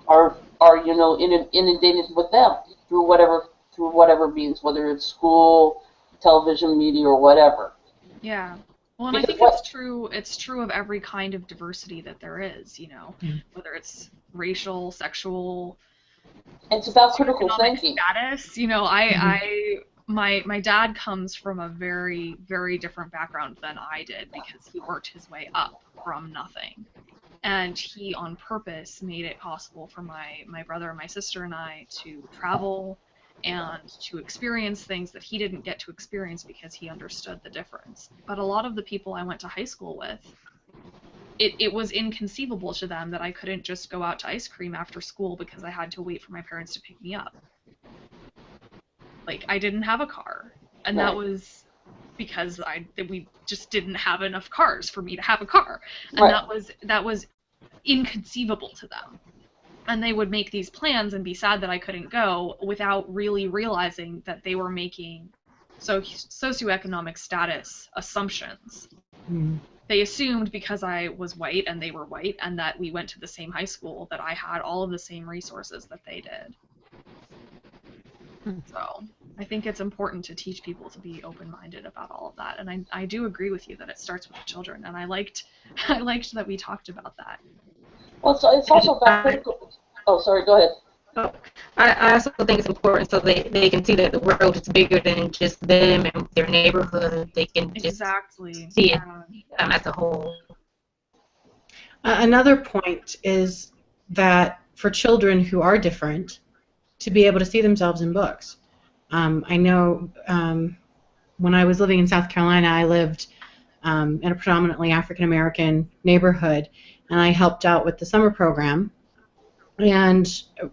are inundated with them through whatever means, whether it's school, television, media, or whatever. Yeah. Well, and I think it's true of every kind of diversity that there is, whether it's racial, sexual, and it's about critical thinking. Status, my dad comes from a very, very different background than I did, because he worked his way up from nothing. And he, on purpose, made it possible for my brother and my sister and I to travel and to experience things that he didn't get to experience because he understood the difference. But a lot of the people I went to high school with, it was inconceivable to them that I couldn't just go out to ice cream after school because I had to wait for my parents to pick me up. Like, I didn't have a car, and that was because we just didn't have enough cars for me to have a car, and that was inconceivable to them. And they would make these plans and be sad that I couldn't go, without really realizing that they were making socioeconomic status assumptions. They assumed because I was white and they were white, and that we went to the same high school, that I had all of the same resources that they did. So I think it's important to teach people to be open-minded about all of that, and I do agree with you that it starts with the children, and I liked that we talked about that. Well, it's also about critical. Oh, sorry. Go ahead. Oh, I also think it's important so they can see that the world is bigger than just them and their neighborhood. They can just Exactly. see it Yeah. as a whole. Another point is that for children who are different, to be able to see themselves in books. I know when I was living in South Carolina, I lived in a predominantly African American neighborhood, and I helped out with the summer program. And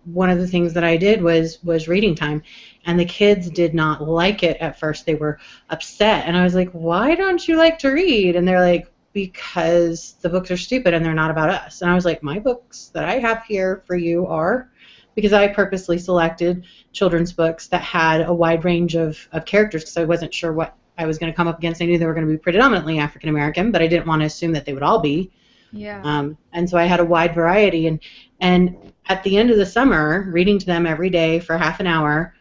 one of the things that I did was reading time, and the kids did not like it at first. They were upset, and I was like, "Why don't you like to read?" And they're like, "Because the books are stupid and they're not about us." And I was like, "My books that I have here for you are," because I purposely selected children's books that had a wide range of characters because I wasn't sure what I was going to come up against. I knew they were going to be predominantly African American, but I didn't want to assume that they would all be. Yeah. And so I had a wide variety, and at the end of the summer, reading to them every day for half an hour,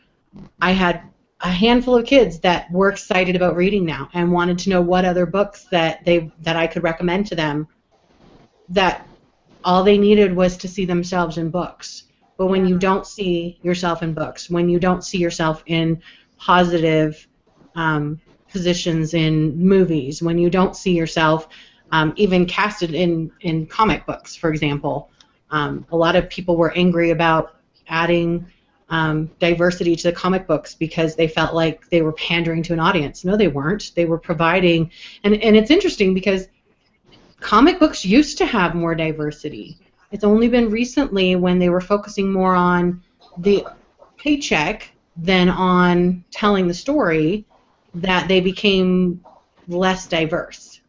I had a handful of kids that were excited about reading now and wanted to know what other books that I could recommend to them. That all they needed was to see themselves in books. But when you don't see yourself in books, when you don't see yourself in positive positions in movies, when you don't see yourself even casted in comic books, for example, a lot of people were angry about adding diversity to the comic books because they felt like they were pandering to an audience. No, they weren't. They were providing, and it's interesting because comic books used to have more diversity. It's only been recently when they were focusing more on the paycheck than on telling the story that they became less diverse.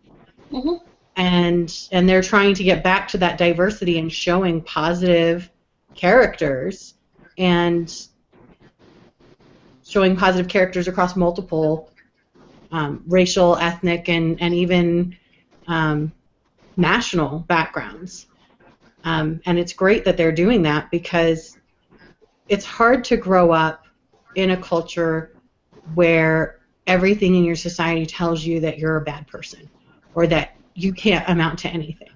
Mhm. And they're trying to get back to that diversity and showing positive characters and showing positive characters across multiple racial, ethnic, and even national backgrounds. And it's great that they're doing that because it's hard to grow up in a culture where everything in your society tells you that you're a bad person or that you can't amount to anything.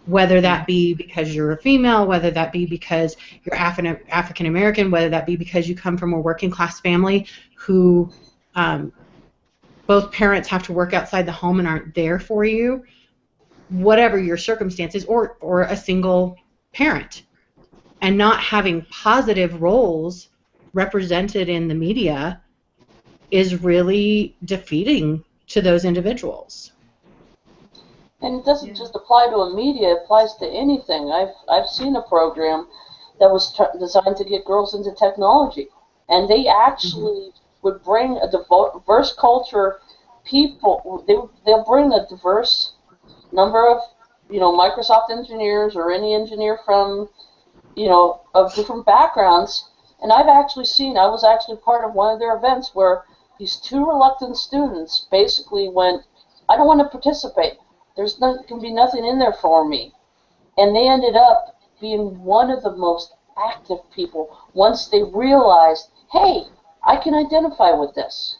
Whether that be because you're a female, whether that be because you're African American, whether that be because you come from a working class family who both parents have to work outside the home and aren't there for you, whatever your circumstances, or a single parent, and not having positive roles represented in the media is really defeating to those individuals. And it doesn't just apply to a media; it applies to anything. I've seen a program that was designed to get girls into technology, and they actually would bring a diverse culture people. They'll bring a diverse number of Microsoft engineers or any engineer from of different backgrounds. And I've actually seen. I was actually part of one of their events where these two reluctant students basically went, "I don't want to participate. Can be nothing in there for me," and they ended up being one of the most active people once they realized, "Hey, I can identify with this."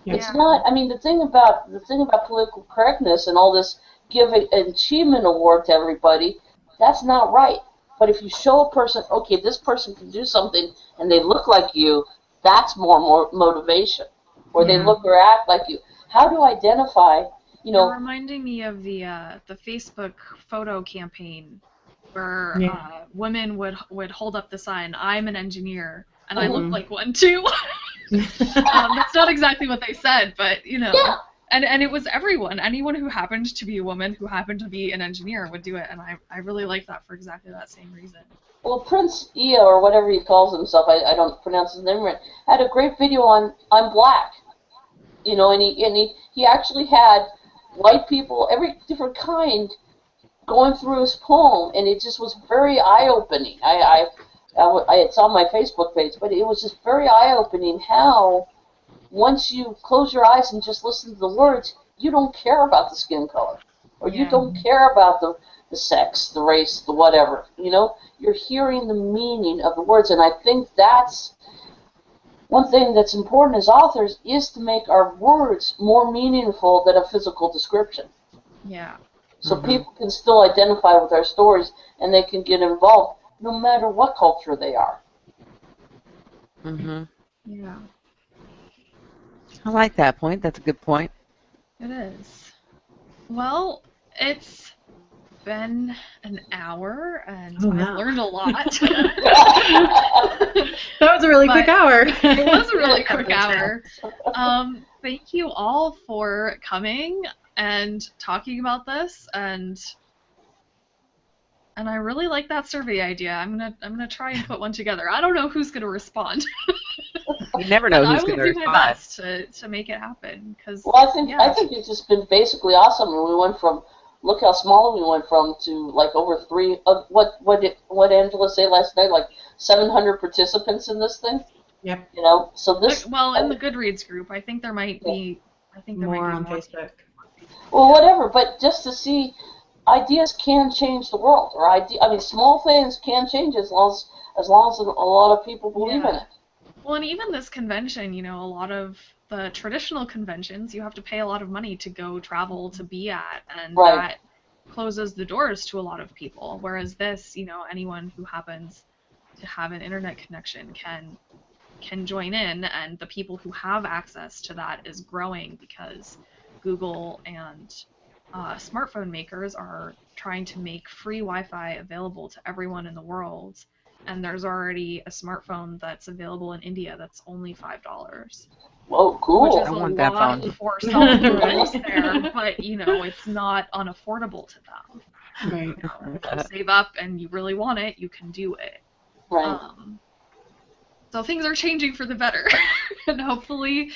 Yeah. It's not. I mean, the thing about political correctness and all this give an achievement award to everybody, that's not right. But if you show a person, okay, this person can do something, and they look like you, that's more motivation. Or they look or act like you. How to identify? You're reminding me of the Facebook photo campaign where women would hold up the sign, "I'm an engineer," and I look like one too. That's not exactly what they said, but Yeah. And it was everyone. Anyone who happened to be a woman who happened to be an engineer would do it, and I really like that for exactly that same reason. Well, Prince Ea, or whatever he calls himself, I don't pronounce his name right, had a great video on "I'm Black," and he actually had white people, every different kind, going through his poem, and it just was very eye-opening. It's on my Facebook page, but it was just very eye-opening how once you close your eyes and just listen to the words, you don't care about the skin color, or you don't care about the sex, the race, the whatever. You're hearing the meaning of the words, and I think that's one thing that's important as authors is to make our words more meaningful than a physical description. Yeah. So people can still identify with our stories and they can get involved. no matter what culture they are. Mhm. Yeah, I like that point. That's a good point. it is. Well, it's been an hour, and Oh, I've wow. learned a lot. That was a really quick But hour. it was a really quick That's hour. Thank you all for coming and talking about this, and I really like that survey idea. I'm gonna try and put one together. I don't know who's gonna respond, You never but know I who's will going to do my respond. best to make it happen. Cause Well, I think yeah, it's just been basically awesome. And we went from, look how small we went from, to like over three. What Angela say last night? Like 700 participants in this thing. Yep. You know, so this. well, in the Goodreads group, I think there might be. I think there More might be on more. Facebook. Well, whatever. But just to see, ideas can change the world, or I mean, small things can change as long as a lot of people believe in Yeah. it. Well, and even this convention, you know, a lot of the traditional conventions, you have to pay a lot of money to go travel to be at, and Right. that closes the doors to a lot of people. Whereas this, you know, anyone who happens to have an internet connection can join in, and the people who have access to that is growing because Google and smartphone makers are trying to make free Wi-Fi available to everyone in the world. And there's already a smartphone that's available in India that's only $5, Whoa, which cool. is I a want that lot phone. for cell phone Right. use there. But you know, it's not unaffordable to them. Right. You know, if you save up and you really want it, you can do it. Right. So things are changing for the better, and hopefully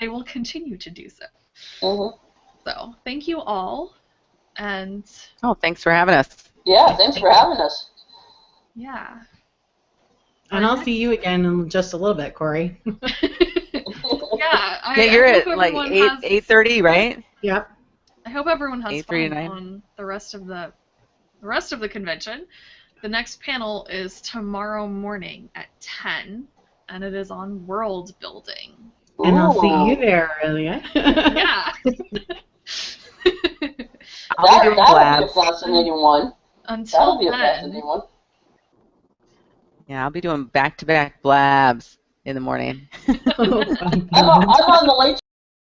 they will continue to do so. Mhm. So thank you all, and Oh, thanks for having us. Yeah. Thanks for having us. yeah. And I'll see you again in just a little bit, Corey. Yeah, Yeah, you're I hope at like everyone 8:30, right? Yep. I hope everyone has 8:30 to fun 9. on the rest of the convention. The next panel is tomorrow morning at 10, and it is on world building. And I'll see you Ooh. there, Aurelia. Yeah. I'll be doing That'll be a blabs. fascinating one. Until That'll be a then, fascinating one. Yeah, I'll be doing back-to-back blabs in the morning. Oh, fun. I'm on the late